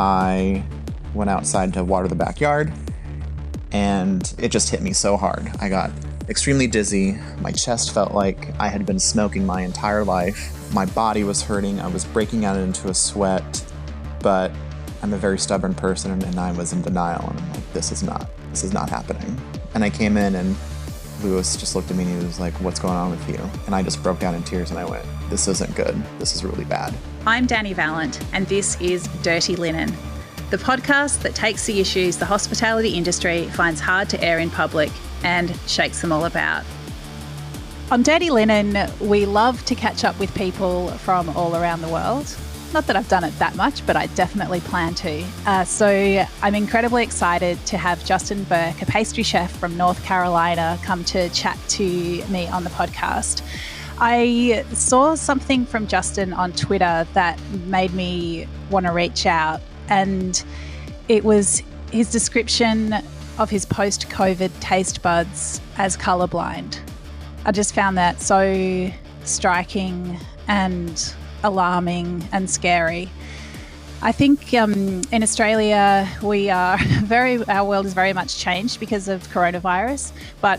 I went outside to water the backyard, and it just hit me so hard. I got extremely dizzy. My chest felt like I had been smoking my entire life. My body was hurting. I was breaking out into a sweat, but I'm a very stubborn person, and I was in denial. And I'm like, this is not happening. And I came in, and Lewis just looked at me, and he was like, what's going on with you? And I just broke down in tears, and I went, this isn't good. This is really bad. I'm Dani Valent, and this is Dirty Linen, the podcast that takes the issues the hospitality industry finds hard to air in public and shakes them all about. On Dirty Linen, we love to catch up with people from all around the world. Not that I've done it that much, but I definitely plan to. So I'm incredibly excited to have Justin Burke, a pastry chef from North Carolina, come to chat to me on the podcast. I saw something from Justin on Twitter that made me want to reach out, and it was his description of his post-COVID taste buds as colourblind. I just found that so striking and alarming and scary. I think in Australia our world is very much changed because of coronavirus, but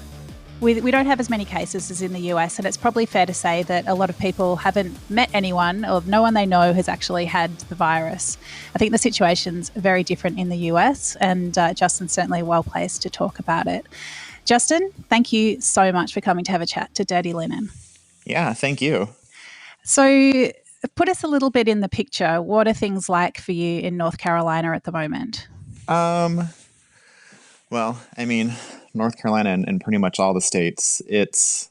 we don't have as many cases as in the US, and it's probably fair to say that a lot of people haven't met anyone, or no one they know has actually had the virus. I think the situation's very different in the US, and Justin's certainly well placed to talk about it. Justin, thank you so much for coming to have a chat to Dirty Linen. Yeah, thank you. So put us a little bit in the picture. What are things like for you in North Carolina at the moment? Well, I mean, North Carolina and pretty much all the states, it's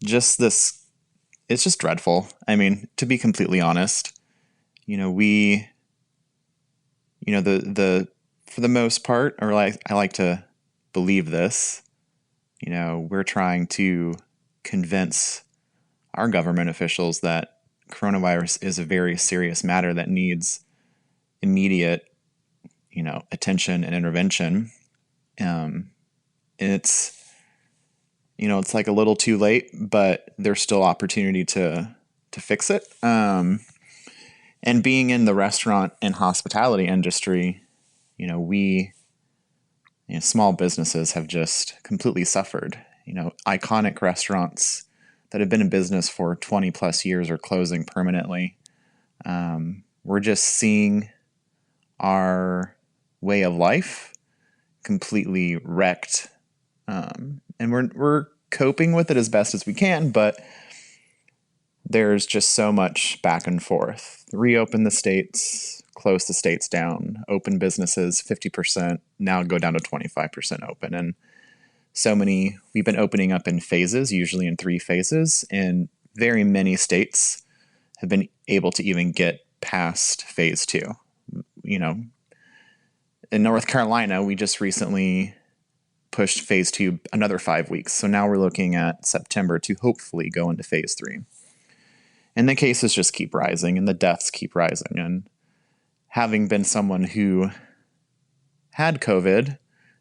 just dreadful. I mean, to be completely honest, for the most part, or I like to believe this, we're trying to convince our government officials that coronavirus is a very serious matter that needs immediate, attention and intervention. It's like a little too late, but there's still opportunity to fix it. And being in the restaurant and hospitality industry, small businesses have just completely suffered. Iconic restaurants that have been in business for 20 plus years are closing permanently. We're just seeing our way of life completely wrecked. And we're coping with it as best as we can, but there's just so much back and forth. Reopen the states, close the states down, open businesses 50%, now go down to 25% open. And we've been opening up in phases, usually in 3 phases, and very many states have been able to even get past phase 2. In North Carolina, we just recently pushed phase 2 another 5 weeks. So now we're looking at September to hopefully go into phase 3. And the cases just keep rising and the deaths keep rising. And having been someone who had COVID,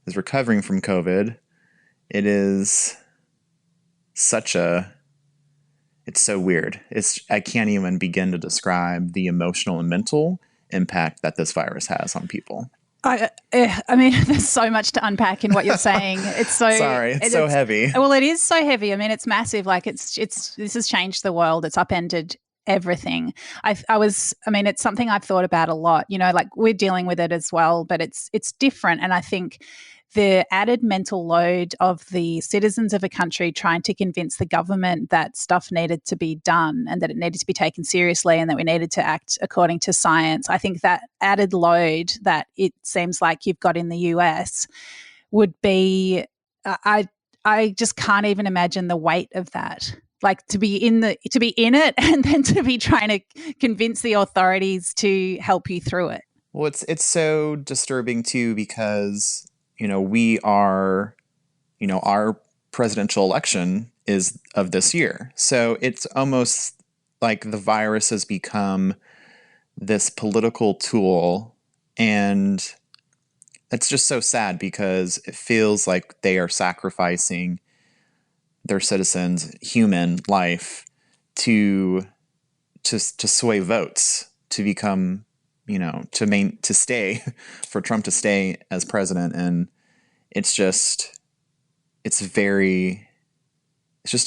is recovering from COVID, it's so weird. I can't even begin to describe the emotional and mental impact that this virus has on people. I mean, there's so much to unpack in what you're saying. It's so sorry, it's so heavy. Well, it is so heavy. I mean, it's massive. Like this has changed the world. It's upended everything. It's something I've thought about a lot. Like we're dealing with it as well, but it's different. And I think the added mental load of the citizens of a country trying to convince the government that stuff needed to be done and that it needed to be taken seriously and that we needed to act according to science. I think that added load that it seems like you've got in the US would be, I just can't even imagine the weight of that. Like to be in it and then to be trying to convince the authorities to help you through it. Well, it's so disturbing too, because we are, our presidential election is of this year. So it's almost like the virus has become this political tool, and it's just so sad because it feels like they are sacrificing their citizens' human life to sway votes, to become, to stay, for Trump to stay as president. And it's just a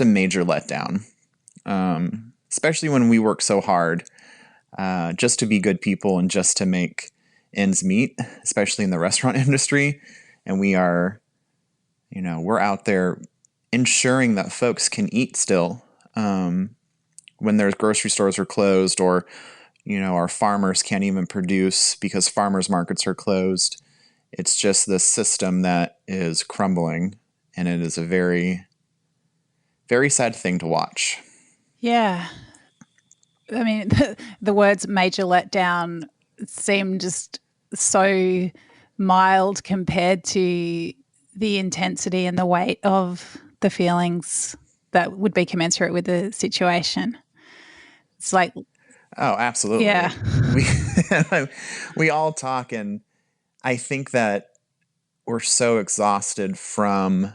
major letdown, especially when we work so hard just to be good people and just to make ends meet, especially in the restaurant industry. And we're out there ensuring that folks can eat still when their grocery stores are closed, or our farmers can't even produce because farmers markets are closed. It's just this system that is crumbling, and it is a very, very sad thing to watch. Yeah. I mean, the words major letdown seem just so mild compared to the intensity and the weight of the feelings that would be commensurate with the situation. It's like, oh, absolutely. Yeah. We all talk, and I think that we're so exhausted from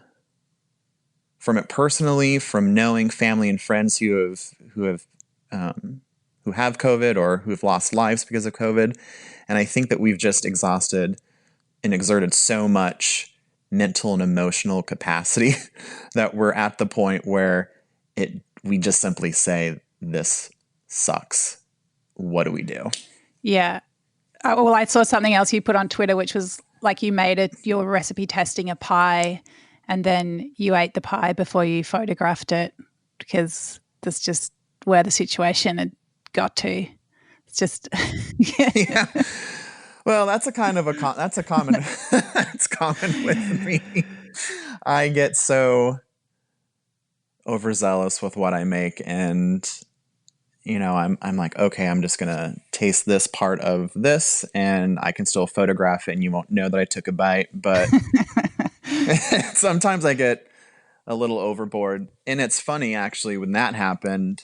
it personally, from knowing family and friends who have COVID or who have lost lives because of COVID. And I think that we've just exhausted and exerted so much mental and emotional capacity that we're at the point where we just simply say, this sucks. What do we do? Yeah. Well, I saw something else you put on Twitter, which was like you made your recipe testing a pie, and then you ate the pie before you photographed it, because that's just where the situation had got to. It's just yeah. Well, that's a common it's common with me. I get so overzealous with what I make, and I'm like, okay, I'm just gonna taste this part of this, and I can still photograph it, and you won't know that I took a bite. But sometimes I get a little overboard, and it's funny actually when that happened.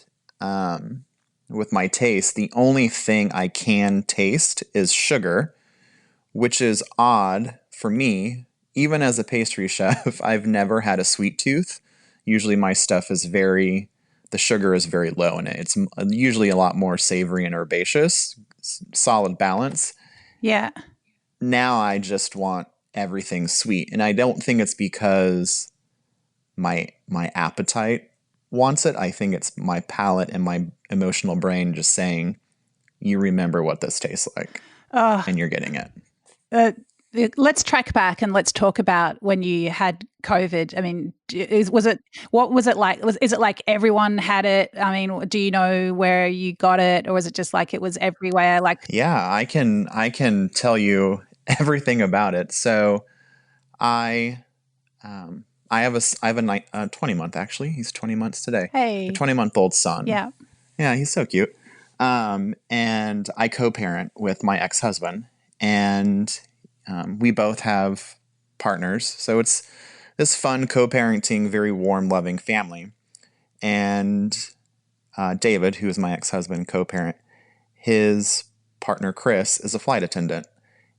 With my taste, the only thing I can taste is sugar, which is odd for me. Even as a pastry chef, I've never had a sweet tooth. Usually my stuff is the sugar is very low in it. It's usually a lot more savory and herbaceous, solid balance. Yeah. Now I just want everything sweet. And I don't think it's because my appetite wants it. I think it's my palate and my emotional brain just saying, you remember what this tastes like, and you're getting it. Let's track back and let's talk about when you had COVID. I mean, what was it like? Is it like everyone had it? I mean, do you know where you got it, or was it just like it was everywhere? Yeah, I can tell you everything about it. So I have a 20-month, actually. He's 20 months today. Hey. A 20-month-old son. Yeah. Yeah, he's so cute. And I co-parent with my ex-husband, and we both have partners. So it's this fun co-parenting, very warm, loving family. And David, who is my ex-husband, co-parent, his partner, Chris, is a flight attendant.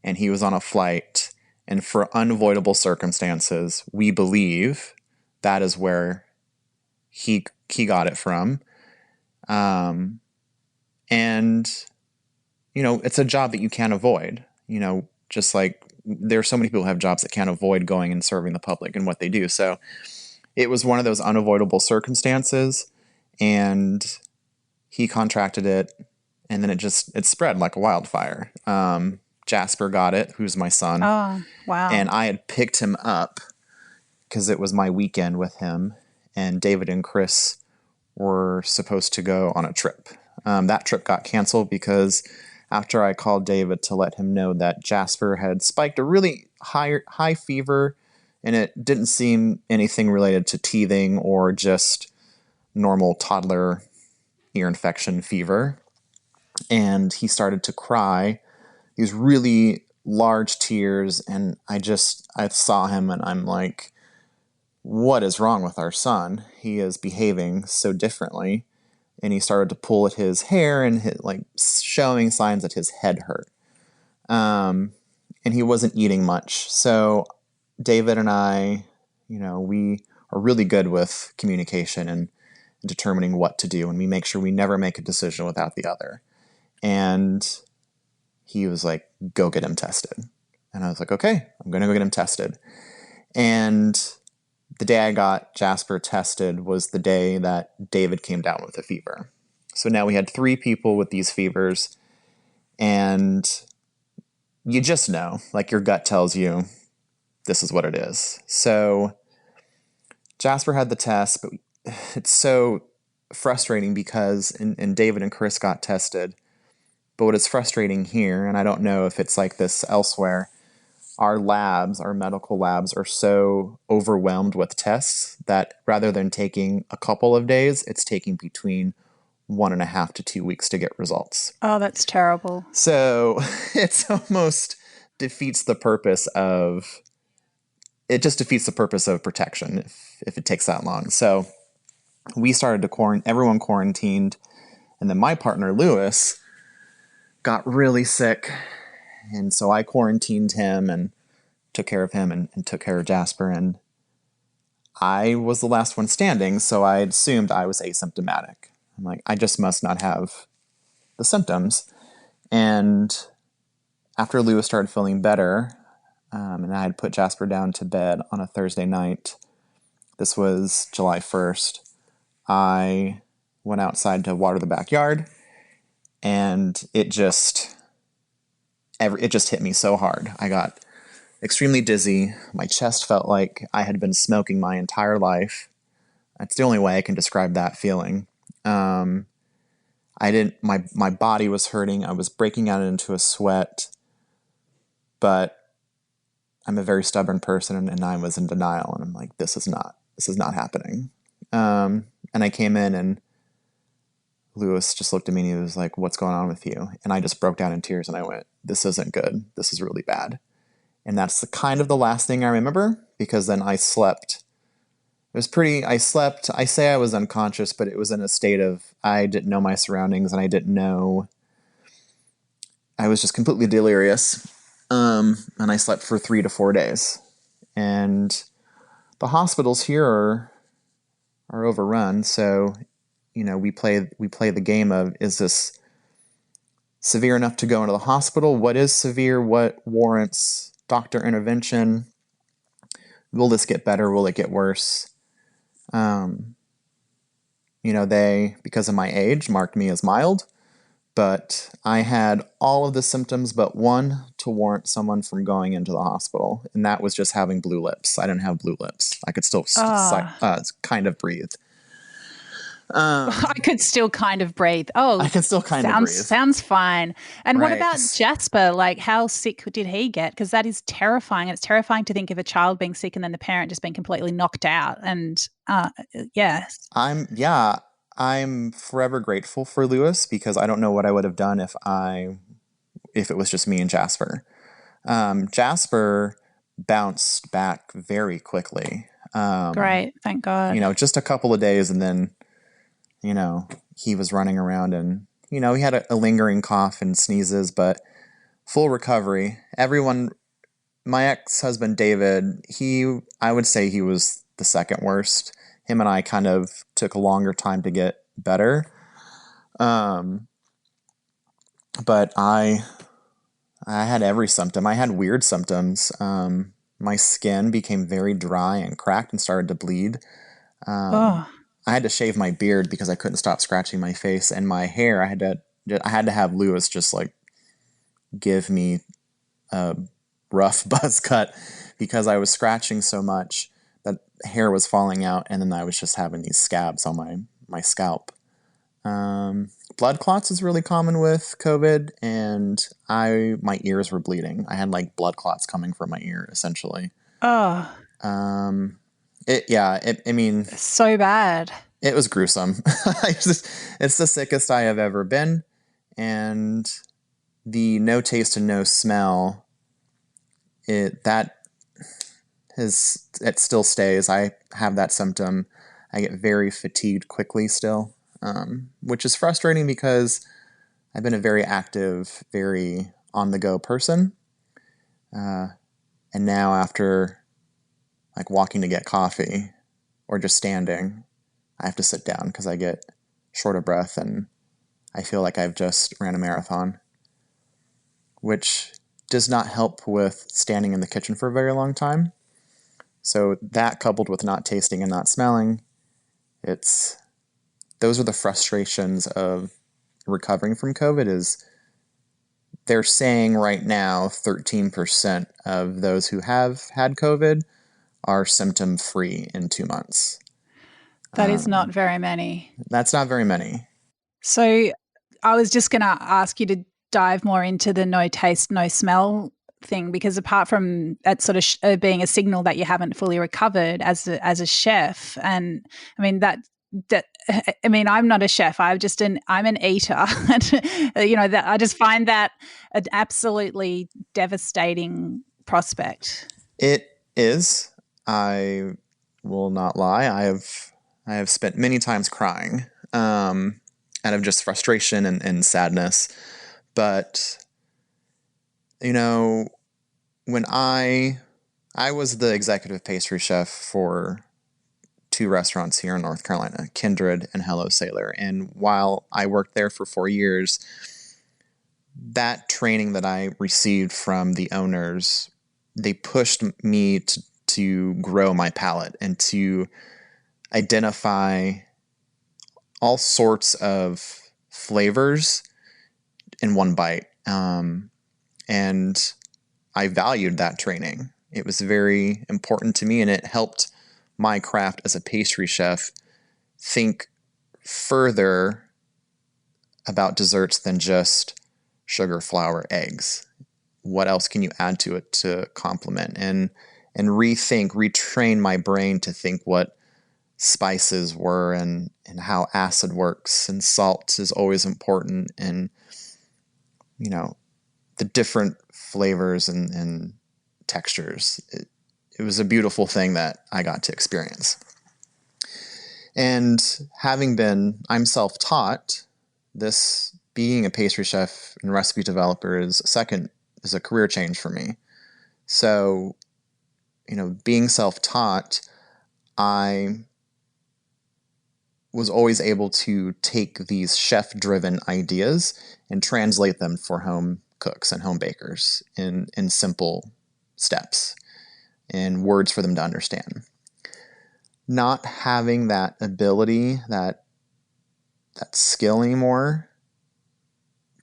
And he was on a flight, and for unavoidable circumstances, we believe that is where he got it from. And, it's a job that you can't avoid, just like there are so many people who have jobs that can't avoid going and serving the public and what they do. So it was one of those unavoidable circumstances, and he contracted it, and then it spread like a wildfire. Jasper got it, who's my son. Oh, wow. And I had picked him up because it was my weekend with him, and David and Chris were supposed to go on a trip. That trip got canceled because after I called David to let him know that Jasper had spiked a really high fever, and it didn't seem anything related to teething or just normal toddler ear infection fever. And he started to cry these really large tears, and I saw him, and I'm like, what is wrong with our son? He is behaving so differently. And he started to pull at his hair and showing signs that his head hurt. And he wasn't eating much. So David and I, we are really good with communication and determining what to do. And we make sure we never make a decision without the other. And, he was like, go get him tested. And I was like, okay, I'm going to go get him tested. And the day I got Jasper tested was the day that David came down with a fever. So now we had 3 people with these fevers, and you just know, like your gut tells you this is what it is. So Jasper had the test, but it's so frustrating because, and David and Chris got tested, but what is frustrating here, and I don't know if it's like this elsewhere, our labs, our medical labs, are so overwhelmed with tests that rather than taking a couple of days, it's taking between 1.5 to 2 weeks to get results. Oh, that's terrible. So it's almost defeats the purpose of, it just defeats the purpose of protection if it takes that long. So we started to everyone quarantined, and then my partner, Lewis, got really sick. And so I quarantined him and took care of him and took care of Jasper. And I was the last one standing, so I assumed I was asymptomatic. I'm like, I just must not have the symptoms. And after Lewis started feeling better, and I had put Jasper down to bed on a Thursday night, this was July 1st, I went outside to water the backyard, and it just hit me so hard. I got extremely dizzy. My chest felt like I had been smoking my entire life. That's the only way I can describe that feeling. My body was hurting. I was breaking out into a sweat, but I'm a very stubborn person, and I was in denial, and I'm like, this is not happening. And I came in, and Lewis just looked at me and he was like, what's going on with you? And I just broke down in tears, and I went, this isn't good. This is really bad. And that's the last thing I remember, because then I slept. I say I was unconscious, but it was in a state of, I didn't know my surroundings, and I was just completely delirious. And I slept for 3 to 4 days. And the hospitals here are overrun. So, we play the game of, is this severe enough to go into the hospital? What is severe? What warrants doctor intervention? Will this get better? Will it get worse? They, because of my age, marked me as mild, but I had all of the symptoms but one to warrant someone from going into the hospital, and that was just having blue lips. I didn't have blue lips. I could still kind of breathe. I could still kind of breathe. Oh, I can still kind of breathe. Sounds fine. And Right. What about Jasper? Like, how sick did he get? Because that is terrifying. It's terrifying to think of a child being sick and then the parent just being completely knocked out. And yes. I'm forever grateful for Lewis, because I don't know what I would have done if it was just me and Jasper. Jasper bounced back very quickly. Great. Thank God. Just a couple of days, and then he was running around, and, he had a lingering cough and sneezes, but full recovery. My ex-husband, David, I would say he was the second worst. Him and I kind of took a longer time to get better. But I had every symptom. I had weird symptoms. My skin became very dry and cracked and started to bleed. I had to shave my beard because I couldn't stop scratching my face, and my hair. I had to have Lewis just like give me a rough buzz cut because I was scratching so much that hair was falling out, and then I was just having these scabs on my scalp. Blood clots is really common with COVID, and my ears were bleeding. I had like blood clots coming from my ear, essentially. Oh. So bad. It was gruesome. It's the sickest I have ever been, and the no taste and no smell, it still stays. I have that symptom. I get very fatigued quickly still, which is frustrating because I've been a very active, very on-the-go person. And now after like walking to get coffee or just standing, I have to sit down because I get short of breath and I feel like I've just ran a marathon, which does not help with standing in the kitchen for a very long time. So that, coupled with not tasting and not smelling, those are the frustrations of recovering from COVID. Is they're saying right now 13% of those who have had COVID are symptom-free in 2 months. That is not very many. That's not very many. So I was just going to ask you to dive more into the no taste, no smell thing, because apart from that sort of being a signal that you haven't fully recovered as a chef, and I mean I'm not a chef. I'm an eater. I just find that an absolutely devastating prospect. It is. I will not lie. I have spent many times crying out of just frustration and sadness. But, when I was the executive pastry chef for 2 restaurants here in North Carolina, Kindred and Hello Sailor. And while I worked there for 4 years, that training that I received from the owners, they pushed me to grow my palate and to identify all sorts of flavors in one bite. And I valued that training. It was very important to me, and it helped my craft as a pastry chef think further about desserts than just sugar, flour, eggs. What else can you add to it to complement and retrain my brain to think what spices were and how acid works, and salt is always important, and the different flavors and textures. It was a beautiful thing that I got to experience. And I'm self-taught, this being a pastry chef and recipe developer is a career change for me. So, being self-taught, I was always able to take these chef-driven ideas and translate them for home cooks and home bakers in simple steps and words for them to understand. Not having that ability, that skill anymore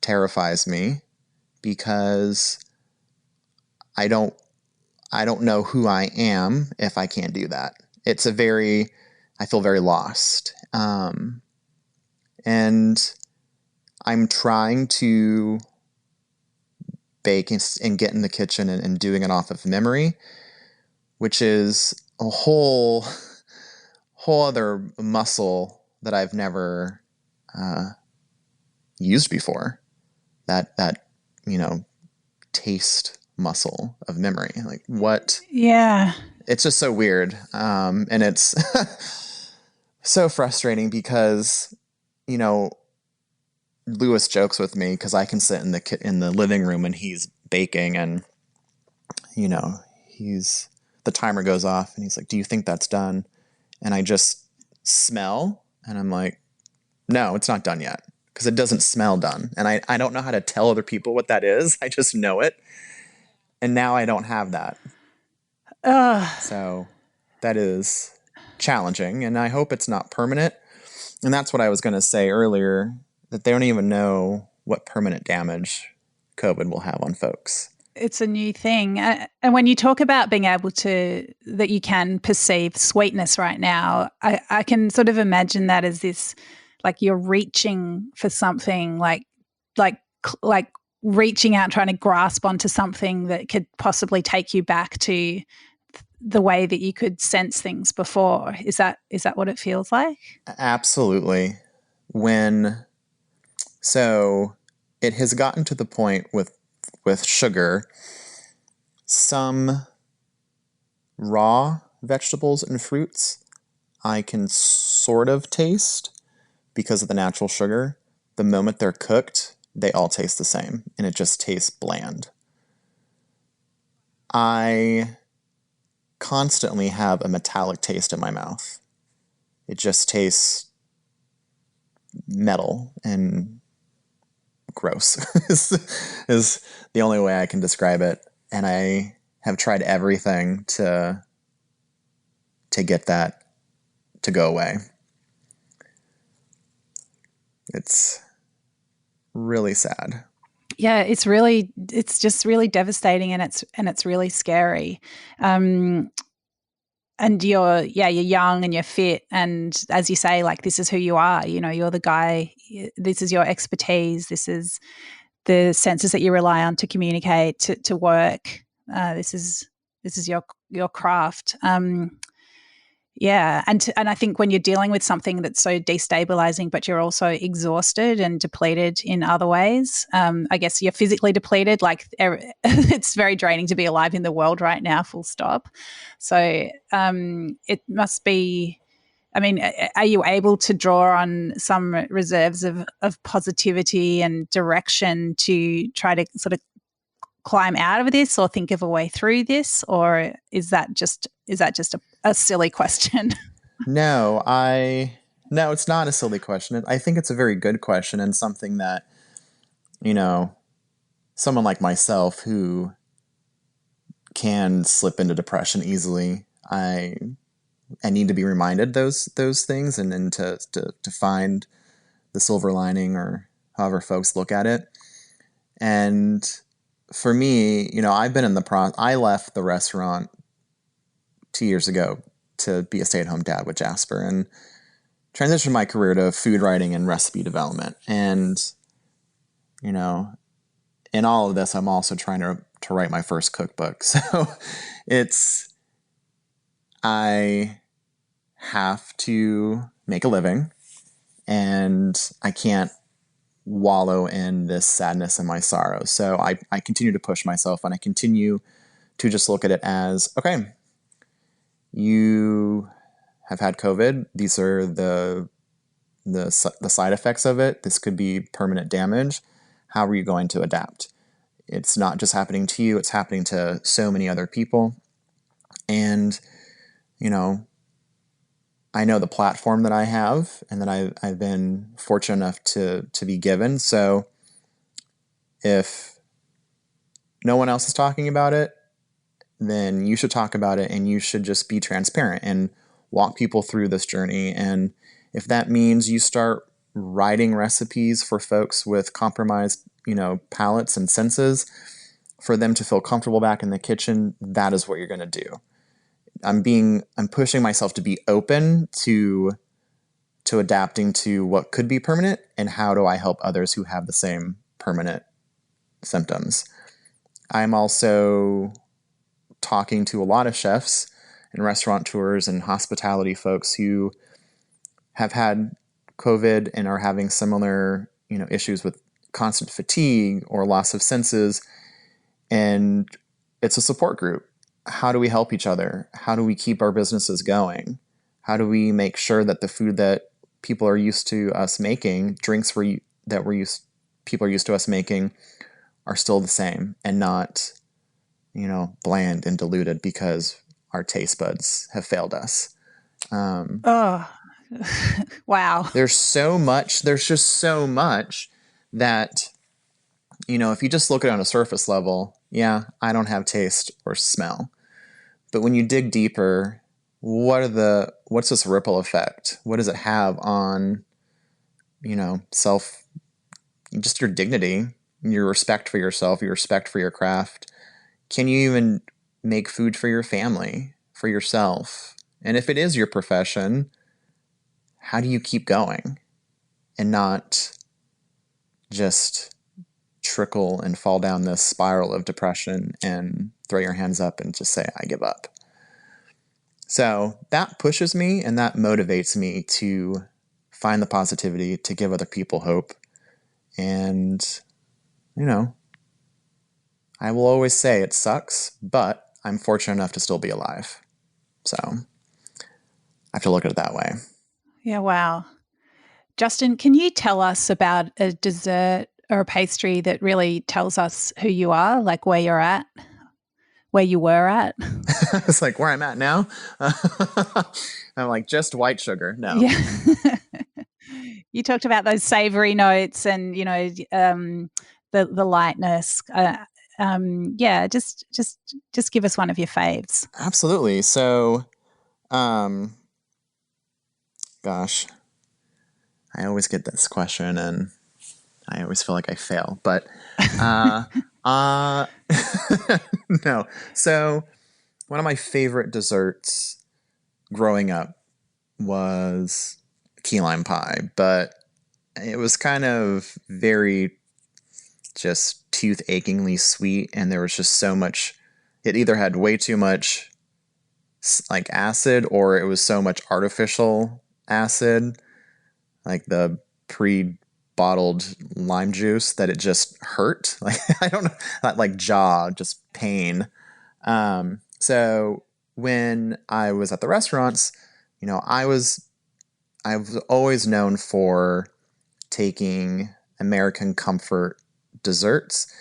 terrifies me, because I don't know who I am if I can't do that. I feel very lost. And I'm trying to bake and get in the kitchen and doing it off of memory, which is a whole other muscle that I've never used before. That taste muscle of memory. Like what? Yeah. It's just so weird. And it's so frustrating because, Lewis jokes with me because I can sit in the living room and he's baking, and, the timer goes off and he's like, "Do you think that's done?" And I just smell and I'm like, "No, it's not done yet," because it doesn't smell done. And I don't know how to tell other people what that is. I just know it. And now I don't have that. So that is challenging, and I hope it's not permanent. And that's what I was going to say earlier, that they don't even know what permanent damage COVID will have on folks. It's a new thing. And when you talk about being able that you can perceive sweetness right now, I can sort of imagine that as this, like you're reaching for something, like reaching out, trying to grasp onto something that could possibly take you back to the way that you could sense things before. Is that what it feels like? Absolutely. So it has gotten to the point with sugar, some raw vegetables and fruits I can sort of taste because of the natural sugar. The moment they're cooked, they all taste the same, and it just tastes bland. I constantly have a metallic taste in my mouth. It just tastes metal and gross is the only way I can describe it. And I have tried everything to get that to go away. It's really sad. Yeah, it's just really devastating, and it's really scary. And you're young and you're fit, and as you say, like, this is who you are. You know, you're the guy. This is your expertise. This is the senses that you rely on to communicate, to work. This is your craft. Yeah, and I think when you're dealing with something that's so destabilizing, but you're also exhausted and depleted in other ways, I guess you're physically depleted. Like, it's very draining to be alive in the world right now, full stop. So it must be. I mean, are you able to draw on some reserves of positivity and direction to try to sort of climb out of this, or think of a way through this, or is that just a silly question? No, it's not a silly question. I think it's a very good question, and something that, someone like myself who can slip into depression easily, I need to be reminded those things, and then to find the silver lining, or however folks look at it. And for me, I've been in I left the restaurant 2 years ago to be a stay-at-home dad with Jasper, and transitioned my career to food writing and recipe development. And, in all of this, I'm also trying to write my first cookbook. So I have to make a living, and I can't wallow in this sadness and my sorrow. So I continue to push myself, and I continue to just look at it as, okay, you have had COVID. These are the side effects of it. This could be permanent damage. How are you going to adapt? It's not just happening to you. It's happening to so many other people. And, I know the platform that I have, and that I've been fortunate enough to be given. So if no one else is talking about it, then you should talk about it, and you should just be transparent and walk people through this journey. And if that means you start writing recipes for folks with compromised, palates and senses, for them to feel comfortable back in the kitchen, that is what you're going to do. I'm pushing myself to be open to adapting to what could be permanent, and how do I help others who have the same permanent symptoms. I'm also talking to a lot of chefs and restaurateurs and hospitality folks who have had COVID and are having similar, issues with constant fatigue or loss of senses. And it's a support group. How do we help each other? How do we keep our businesses going? How do we make sure that the food that people are used to us making, drinks people are used to us making, are still the same, and not, bland and diluted because our taste buds have failed us. Oh, wow. There's just so much that, if you just look at it on a surface level, yeah, I don't have taste or smell. But when you dig deeper, what's this ripple effect? What does it have on, just your dignity, your respect for yourself, your respect for your craft? Can you even make food for your family, for yourself? And if it is your profession, how do you keep going and not just trickle and fall down this spiral of depression and throw your hands up and just say, I give up? So that pushes me, and that motivates me to find the positivity, to give other people hope. And, I will always say it sucks, but I'm fortunate enough to still be alive. So I have to look at it that way. Yeah, wow. Justin, can you tell us about a dessert or a pastry that really tells us who you are, like where you're at, where you were at? It's like where I'm at now. I'm like, just white sugar. No. Yeah. You talked about those savoury notes and, the lightness. Just give us one of your faves. Absolutely. So, gosh, I always get this question and I always feel like I fail, but, no. So one of my favorite desserts growing up was key lime pie, but it was kind of very just tooth achingly sweet. And there was just so much, it either had way too much like acid or it was so much artificial acid, like the pre-bottled lime juice, that it just hurt. Like, I don't know, not like jaw, just pain. So when I was at the restaurants, I was always known for taking American comfort desserts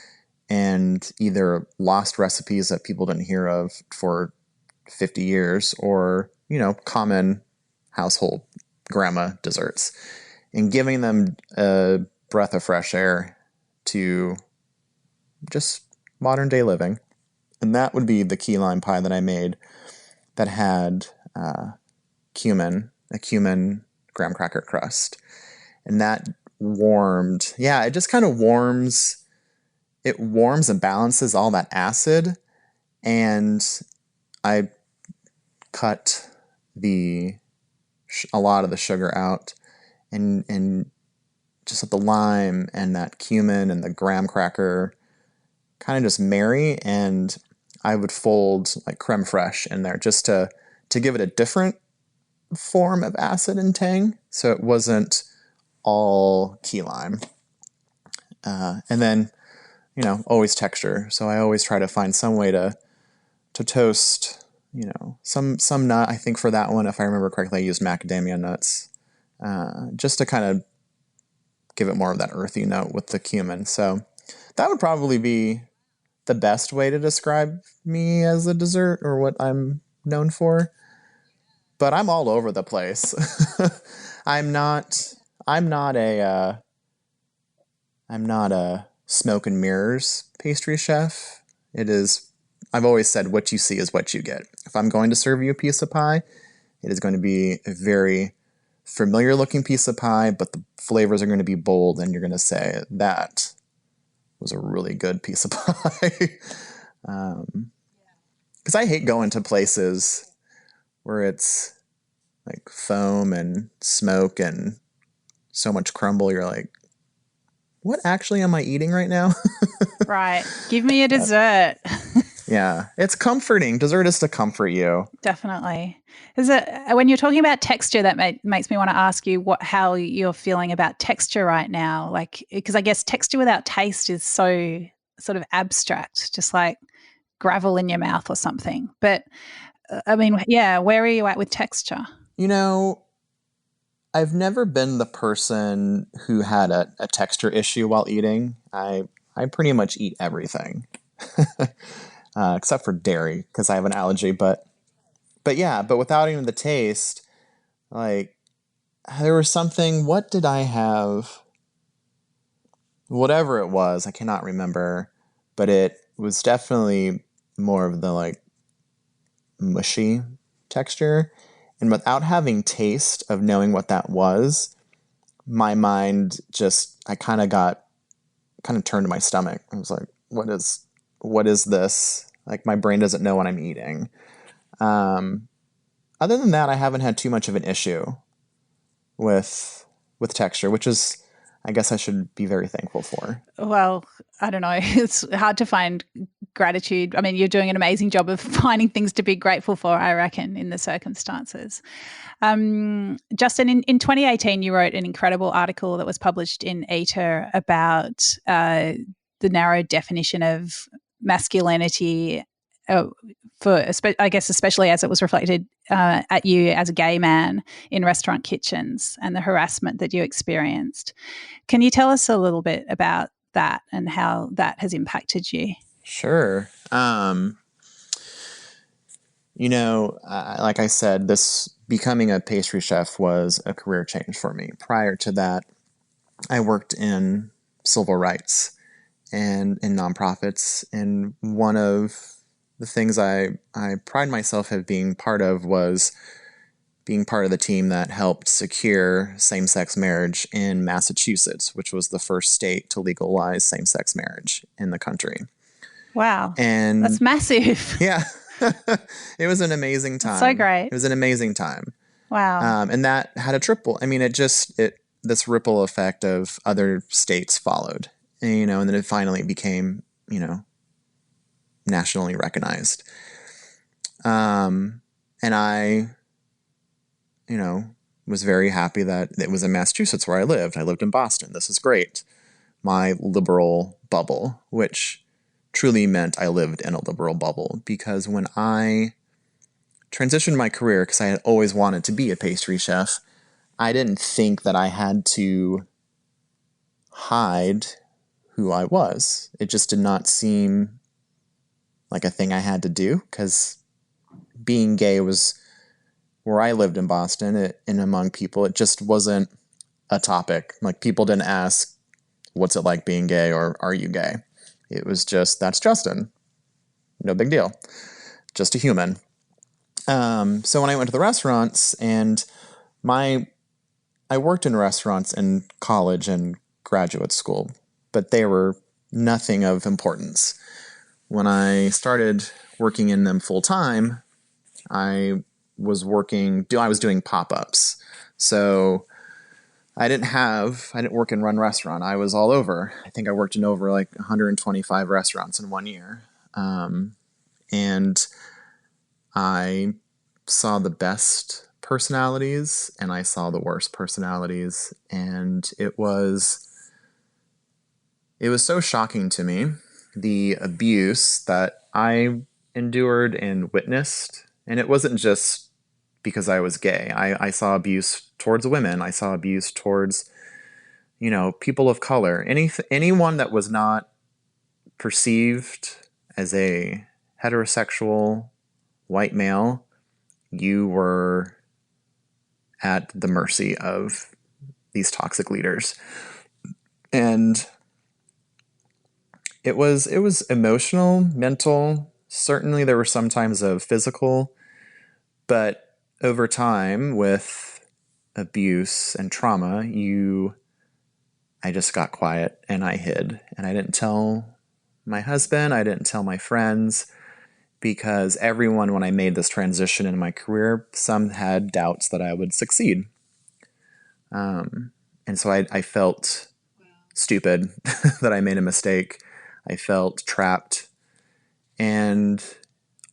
and either lost recipes that people didn't hear of for 50 years or, common household grandma desserts and giving them a breath of fresh air to just modern day living. And that would be the key lime pie that I made that had a cumin graham cracker crust. And that warmed. Yeah, it just kind of warms. It warms and balances all that acid. And I cut a lot of the sugar out and just let the lime and that cumin and the graham cracker kind of just marry. And I would fold like creme fraiche in there just to give it a different form of acid and tang. So it wasn't all key lime. And then, always texture. So I always try to find some way to toast, some nut. I think for that one, if I remember correctly, I used macadamia nuts, just to kind of give it more of that earthy note with the cumin. So that would probably be the best way to describe me as a dessert or what I'm known for. But I'm all over the place. I'm not a smoke and mirrors pastry chef. I've always said what you see is what you get. If I'm going to serve you a piece of pie, it is going to be a very familiar looking piece of pie, but the flavors are going to be bold and you're going to say that was a really good piece of pie. Because I hate going to places where it's like foam and smoke and so much crumble. You're like, what actually am I eating right now? Right. Give me a dessert. Yeah. It's comforting. Dessert is to comfort you. Definitely. When you're talking about texture, that makes me want to ask you how you're feeling about texture right now. Like, because I guess texture without taste is so sort of abstract, just like gravel in your mouth or something. But where are you at with texture? I've never been the person who had a texture issue while eating. I pretty much eat everything, except for dairy because I have an allergy. But without even the taste, like there was something. What did I have? Whatever it was, I cannot remember, but it was definitely more of the like mushy texture. And without having taste of knowing what that was, my mind I kind of turned to my stomach. I was like, what is this? Like my brain doesn't know what I'm eating. Other than that, I haven't had too much of an issue with texture, which is, I guess I should be very thankful for. Well, I don't know. It's hard to find gratitude. I mean, you're doing an amazing job of finding things to be grateful for, I reckon, in the circumstances. Justin, in 2018, you wrote an incredible article that was published in Eater about the narrow definition of masculinity I guess especially as it was reflected at you as a gay man in restaurant kitchens and the harassment that you experienced. Can you tell us a little bit about that and how that has impacted you? Sure. Like I said, this becoming a pastry chef was a career change for me. Prior to that, I worked in civil rights and in nonprofits. And one of the things I pride myself of being part of was being part of the team that helped secure same-sex marriage in Massachusetts, which was the first state to legalize same-sex marriage in the country. Wow. And that's massive. Yeah. It was an amazing time. That's so great. It was an amazing time. Wow. And that had a triple. I mean, this ripple effect of other states followed, and then it finally became, nationally recognized. And I, was very happy that it was in Massachusetts where I lived. I lived in Boston. This is great. My liberal bubble, which truly meant I lived in a liberal bubble, because when I transitioned my career, because I had always wanted to be a pastry chef, I didn't think that I had to hide who I was. It just did not seem like a thing I had to do, because being gay was, where I lived in Boston, and among people, it just wasn't a topic. Like, people didn't ask, what's it like being gay, or are you gay? It was just, that's Justin. No big deal. Just a human. So when I went to the restaurants, and I worked in restaurants in college and graduate school, but they were nothing of importance. When I started working in them full time, I was doing pop-ups. So I didn't work and run restaurant. I was all over. I think I worked in over like 125 restaurants in 1 year. And I saw the best personalities and I saw the worst personalities. And it was so shocking to me, the abuse that I endured and witnessed. And it wasn't just because I was gay. I saw abuse towards women. I saw abuse towards, people of color. Anyone that was not perceived as a heterosexual white male, you were at the mercy of these toxic leaders. And it was emotional, mental. Certainly there were some times of physical, but over time with abuse and trauma, I just got quiet and I hid, and I didn't tell my husband. I didn't tell my friends, because everyone, when I made this transition in my career, some had doubts that I would succeed. And so I felt stupid that I made a mistake. I felt trapped. And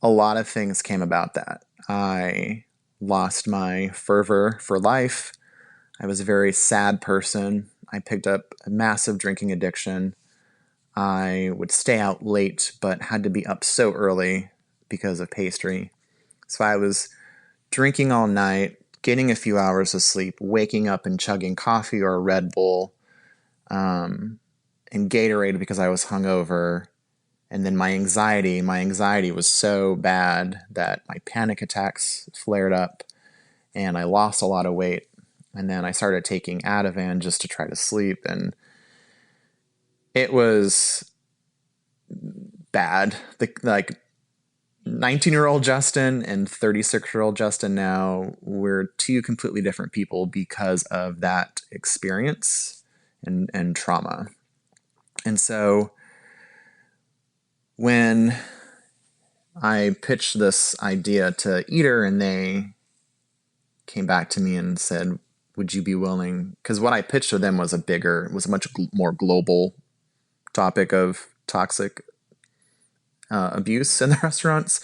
a lot of things came about that. I lost my fervor for life. I was a very sad person. I picked up a massive drinking addiction. I would stay out late, but had to be up so early because of pastry. So I was drinking all night, getting a few hours of sleep, waking up and chugging coffee or a Red Bull, and Gatorade because I was hungover. And then my anxiety was so bad that my panic attacks flared up and I lost a lot of weight. And then I started taking Ativan just to try to sleep. And it was bad. Like 19-year-old Justin and 36-year-old Justin now, we're two completely different people because of that experience and trauma. And so when I pitched this idea to Eater and they came back to me and said, would you be willing? Because what I pitched to them was a much more global topic of toxic abuse in the restaurants.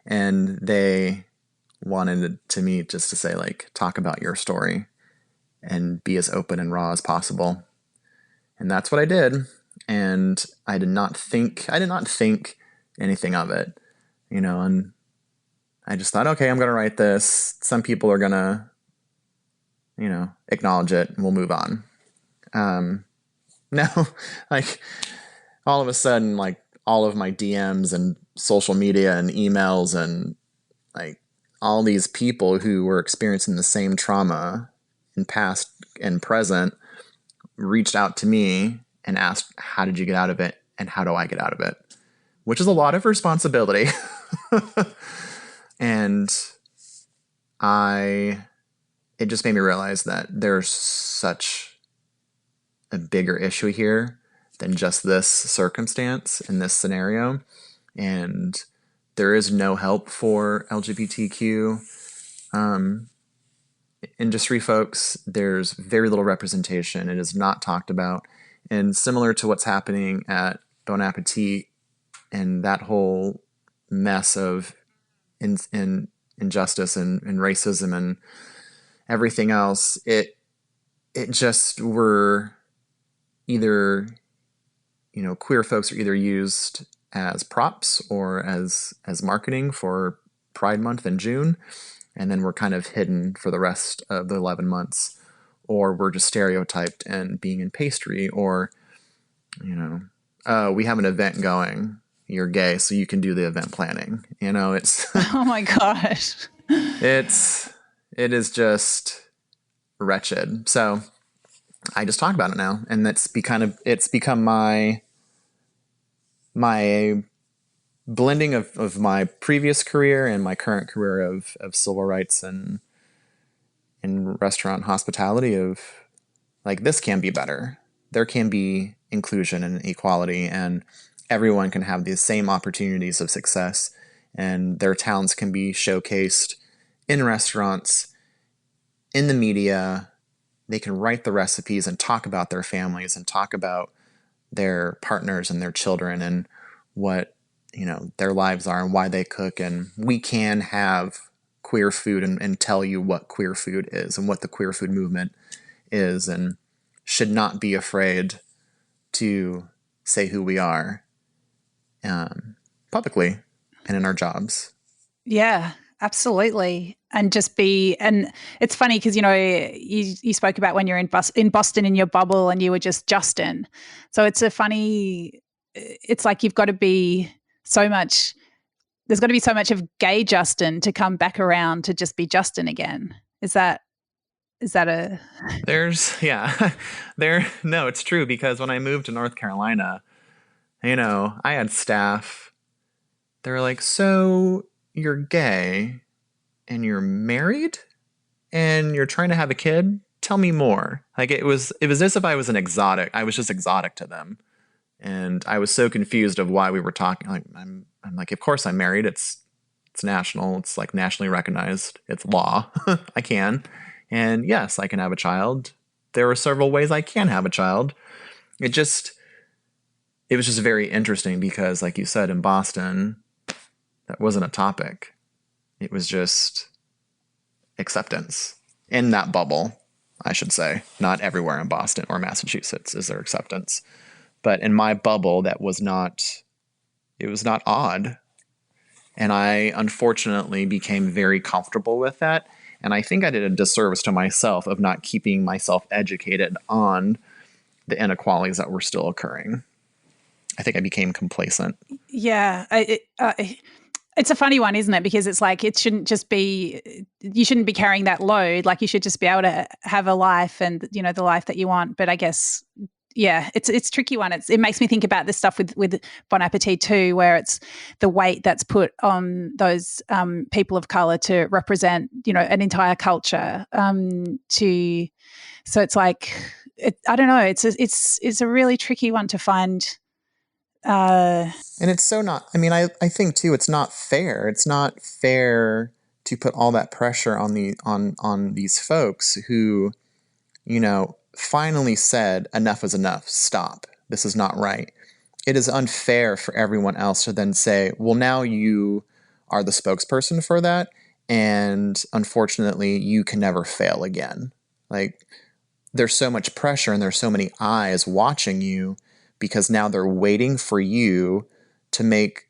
And they wanted to me just to say, like, talk about your story and be as open and raw as possible. And that's what I did. And I did not think anything of it, and I just thought, okay, I'm going to write this. Some people are going to, acknowledge it and we'll move on. No, like all of a sudden, like all of my DMs and social media and emails and like all these people who were experiencing the same trauma in past and present reached out to me and asked, how did you get out of it? And how do I get out of it? Which is a lot of responsibility. And it just made me realize that there's such a bigger issue here than just this circumstance in this scenario. And there is no help for LGBTQ industry folks. There's very little representation. It is not talked about. And similar to what's happening at Bon Appetit and that whole mess of injustice and racism and everything else, it just were either, queer folks are either used as props or as marketing for Pride Month in June, and then we're kind of hidden for the rest of the 11 months, or we're just stereotyped and being in pastry, or, we have an event going, you're gay, so you can do the event planning. It's Oh my gosh. it is just wretched. So I just talk about it now, and it's become my blending of my previous career and my current career of civil rights and in restaurant hospitality, of like, this can be better. There can be inclusion and equality, and everyone can have the same opportunities of success, and their talents can be showcased in restaurants, in the media. They can write the recipes and talk about their families and talk about their partners and their children and what, their lives are and why they cook. And we can have queer food and tell you what queer food is and what the queer food movement is, and should not be afraid to say who we are publicly and in our jobs. Yeah, absolutely. And it's funny because, you spoke about when you're in Boston in your bubble and you were just Justin. So it's like you've got to be there's got to be so much of gay Justin to come back around to just be Justin again. Is that a... No, it's true, because when I moved to North Carolina, I had staff. They were like, so you're gay and you're married and you're trying to have a kid? Tell me more. Like, it was as if I was an exotic. I was just exotic to them. And I was so confused of why we were talking. Like, I'm like, of course I'm married. It's national. It's like nationally recognized. It's law. I can. And yes, I can have a child. There are several ways I can have a child. It was just very interesting because, like you said, in Boston, that wasn't a topic. It was just acceptance in that bubble, I should say. Not everywhere in Boston or Massachusetts is there acceptance. But in my bubble, it was not odd. And I unfortunately became very comfortable with that. And I think I did a disservice to myself of not keeping myself educated on the inequalities that were still occurring. I think I became complacent. Yeah. It's a funny one, isn't it? Because it's like, you shouldn't be carrying that load. Like, you should just be able to have a life and, the life that you want. But I guess, yeah, it's a tricky one. It makes me think about this stuff with Bon Appetit too, where it's the weight that's put on those people of color to represent, an entire culture. So it's like, I don't know. It's a really tricky one to find. And it's so not. I mean, I think too, it's not fair. It's not fair to put all that pressure on these folks who, finally said enough is enough. Stop. This is not right. It is unfair for everyone else to then say, well, now you are the spokesperson for that, and unfortunately, you can never fail again. Like, there's so much pressure and there's so many eyes watching you, because now they're waiting for you to make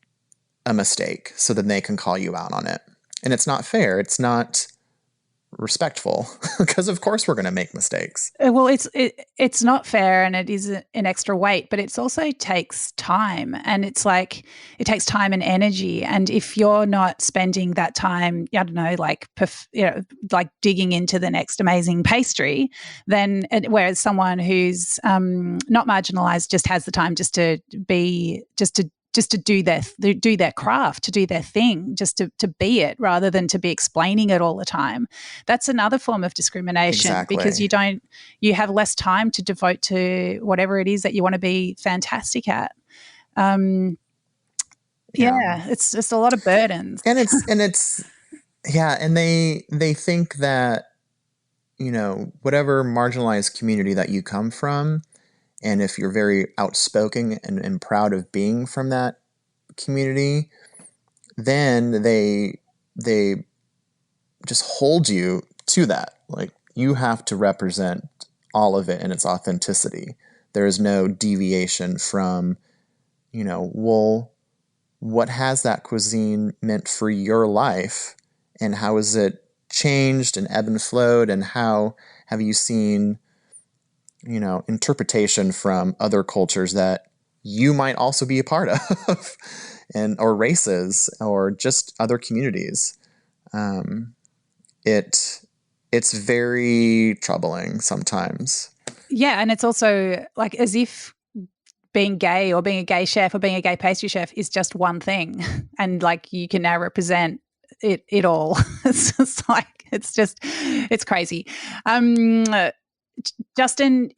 a mistake so that they can call you out on it. And it's not fair. It's not respectful because of course we're going to make mistakes. Well, it's not fair, and it is an extra weight, but it's also takes time, and it's like it takes time and energy. And if you're not spending that time, I don't know, like like digging into the next amazing pastry, then whereas someone who's not marginalised just has the time just to do their craft, to do their thing, just to be it rather than to be explaining it all the time. That's another form of discrimination. Exactly. Because you have less time to devote to whatever it is that you want to be fantastic at. It's just a lot of burdens. And they think that, whatever marginalized community that you come from, and if you're very outspoken and proud of being from that community, then they just hold you to that. Like, you have to represent all of it in its authenticity. There is no deviation from, well, what has that cuisine meant for your life, and how has it changed and ebbed and flowed, and how have you seen interpretation from other cultures that you might also be a part of, or races, or just other communities. It's very troubling sometimes. Yeah, and it's also like as if being gay or being a gay chef or being a gay pastry chef is just one thing, and like you can now represent it all. It's just like it's crazy. Justin,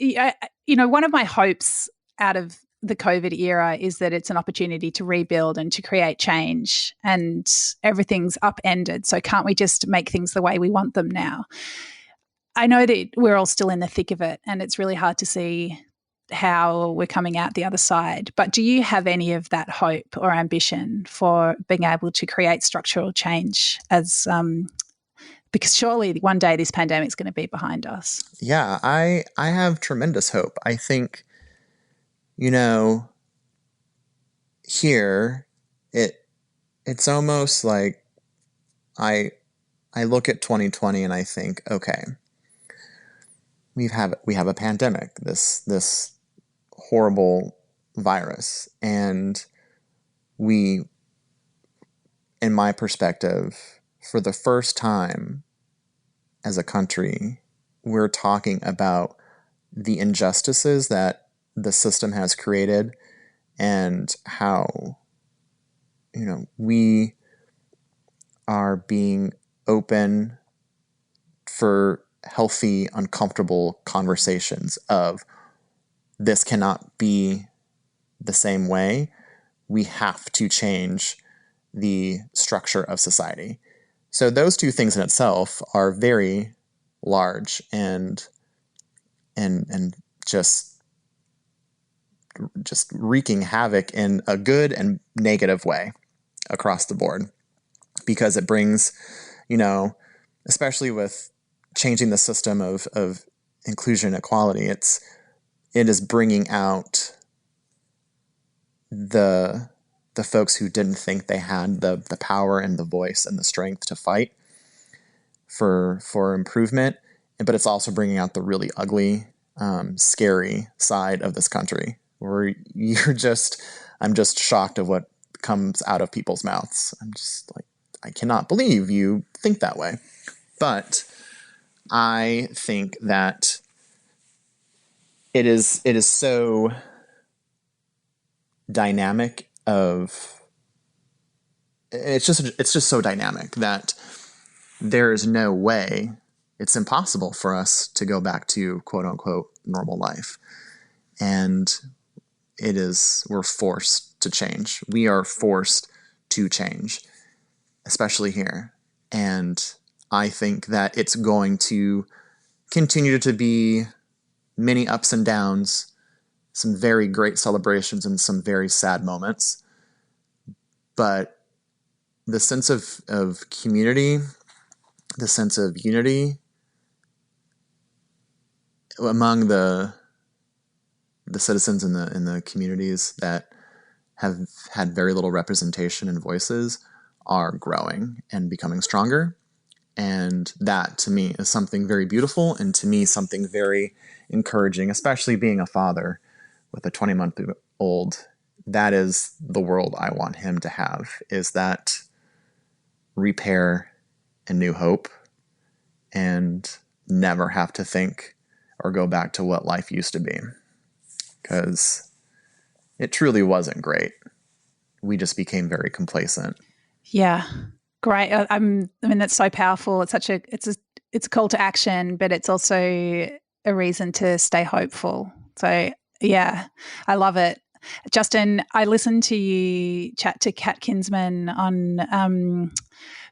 one of my hopes out of the COVID era is that it's an opportunity to rebuild and to create change, and everything's upended. So can't we just make things the way we want them now? I know that we're all still in the thick of it, and it's really hard to see how we're coming out the other side. But do you have any of that hope or ambition for being able to create structural change because surely one day this pandemic is going to be behind us? Yeah, I have tremendous hope. I think, here it's almost like I look at 2020 and I think, okay, we have a pandemic, this horrible virus, and we, in my perspective, for the first time as a country, we're talking about the injustices that the system has created, and how, we are being open for healthy, uncomfortable conversations of, this cannot be the same way. We have to change the structure of society. So those two things in itself are very large and just wreaking havoc in a good and negative way across the board, because it brings, especially with changing the system of inclusion and equality, it is bringing out the folks who didn't think they had the power and the voice and the strength to fight for improvement. But it's also bringing out the really ugly, scary side of this country, where I'm just shocked of what comes out of people's mouths. I'm just like, I cannot believe you think that way. But I think that it is so dynamic it's just so dynamic that there is no way, it's impossible for us to go back to quote unquote normal life. And we're forced to change. We are forced to change, especially here. And I think that it's going to continue to be many ups and downs, some very great celebrations and some very sad moments. But the sense of community, the sense of unity among the citizens in the communities that have had very little representation and voices are growing and becoming stronger. And that to me is something very beautiful, and to me something very encouraging, especially being a father with a 20-month-old. That is the world I want him to have, is that repair and new hope, and never have to think or go back to what life used to be, because it truly wasn't great. We just became very complacent. Yeah. Great. I mean, that's so powerful. It's a call to action, but it's also a reason to stay hopeful. So yeah, I love it. Justin, I listened to you chat to Kat Kinsman on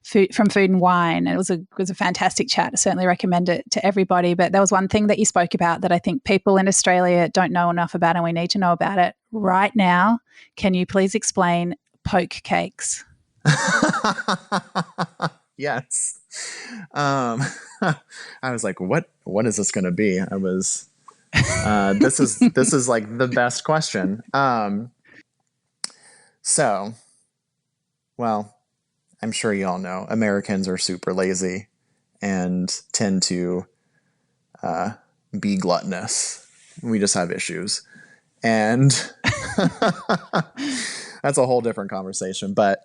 from Food and Wine. It was a fantastic chat. I certainly recommend it to everybody. But there was one thing that you spoke about that I think people in Australia don't know enough about, and we need to know about it right now. Can you please explain poke cakes? Yes. I was like, what is this going to be? I was, this is like the best question. So, well, I'm sure you all know Americans are super lazy and tend to, be gluttonous. We just have issues, and that's a whole different conversation. But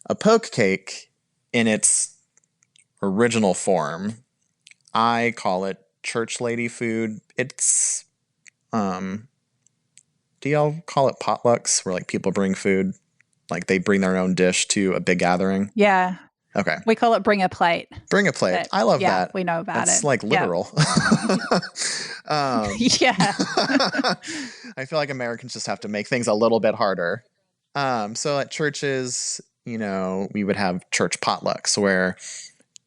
a poke cake in its original form, I call it church lady food. It's, do y'all call it potlucks, where like people bring food, like they bring their own dish to a big gathering? Yeah. Okay. We call it bring a plate. Bring a plate. I love that. We know about It's it. like literal. Yeah. I feel like Americans just have to make things a little bit harder. So at churches, we would have church potlucks where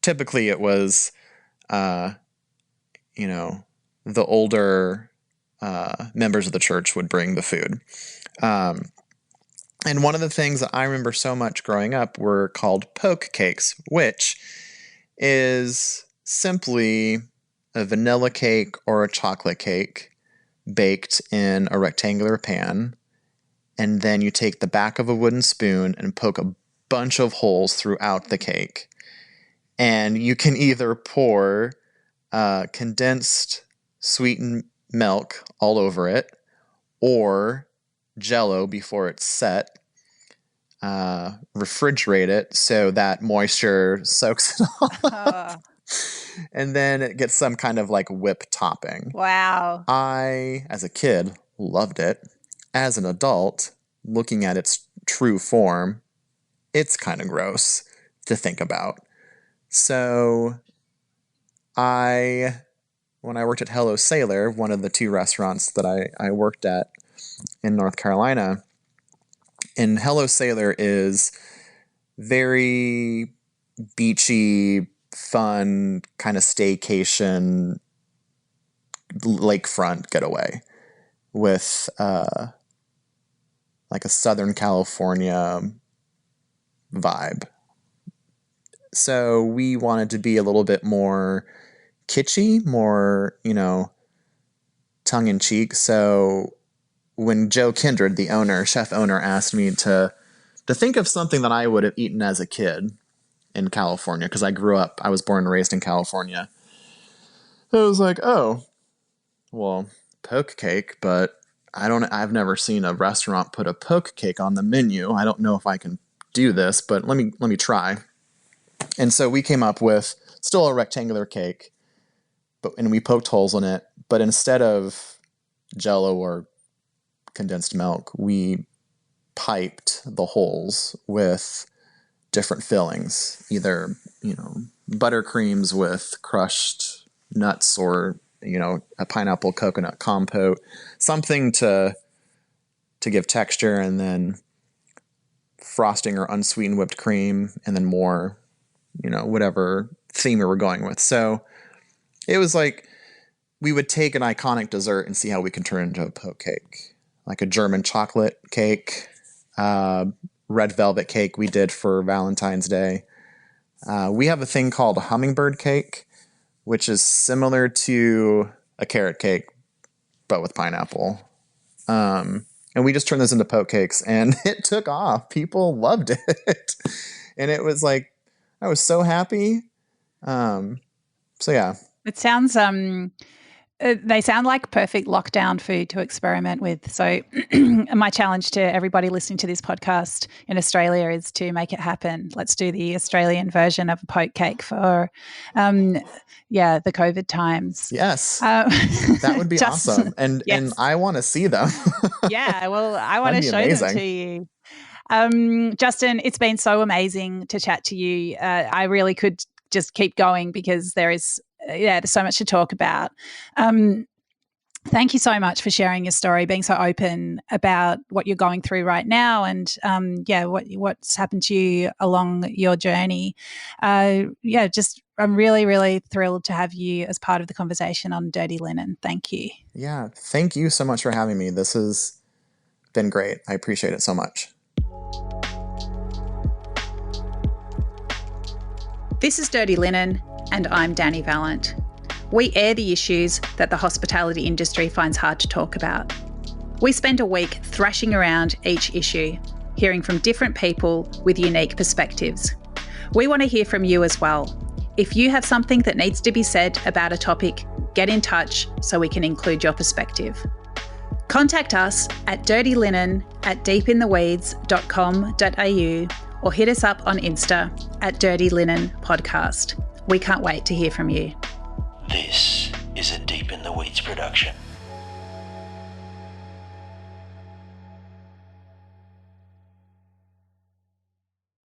typically it was, the older members of the church would bring the food. And one of the things that I remember so much growing up were called poke cakes, which is simply a vanilla cake or a chocolate cake baked in a rectangular pan. And then you take the back of a wooden spoon and poke a bunch of holes throughout the cake. And you can either pour condensed sweetened milk all over it, or Jell-O before it's set, refrigerate it so that moisture soaks it all up, and then it gets some kind of like whip topping. Wow. I, as a kid, loved it. As an adult, looking at its true form, it's kind of gross to think about. So when I worked at Hello Sailor, one of the two restaurants that I worked at in North Carolina, and Hello Sailor is very beachy, fun, kind of staycation, lakefront getaway with like a Southern California vibe. So we wanted to be a little bit more kitschy, more, tongue-in-cheek. So when Joe Kindred, the chef owner, asked me to think of something that I would have eaten as a kid in California, because I was born and raised in California, I was like, oh, well, poke cake, but I've never seen a restaurant put a poke cake on the menu. I don't know if I can do this, but let me try. And so we came up with still a rectangular cake, and we poked holes in it, but instead of Jell-O or condensed milk, we piped the holes with different fillings, either, buttercreams with crushed nuts, or, a pineapple coconut compote, something to give texture, and then frosting or unsweetened whipped cream, and then more, whatever theme we were going with. So it was like we would take an iconic dessert and see how we can turn it into a poke cake, like a German chocolate cake, red velvet cake we did for Valentine's Day. We have a thing called a hummingbird cake, which is similar to a carrot cake, but with pineapple. And we just turned those into poke cakes, and it took off. People loved it. And it was like, I was so happy. So yeah. It sounds they sound like perfect lockdown food to experiment with. So my challenge to everybody listening to this podcast in Australia is to make it happen. Let's do the Australian version of a poke cake for, the COVID times. Yes, that would be awesome. And yes. and I want to see them. Yeah, well, I want to show them to you. Justin, it's been so amazing to chat to you. I really could just keep going because there's so much to talk about. Thank you so much for sharing your story, being so open about what you're going through right now and, what's happened to you along your journey. I'm really, really thrilled to have you as part of the conversation on Dirty Linen. Thank you. Yeah, thank you so much for having me. This has been great. I appreciate it so much. This is Dirty Linen, and I'm Dani Valent. We air the issues that the hospitality industry finds hard to talk about. We spend a week thrashing around each issue, hearing from different people with unique perspectives. We want to hear from you as well. If you have something that needs to be said about a topic, get in touch so we can include your perspective. Contact us at dirtyLinen@deepintheweeds.com.au or hit us up on Insta at Dirty Linen Podcast. We can't wait to hear from you. This is a Deep in the Weeds production.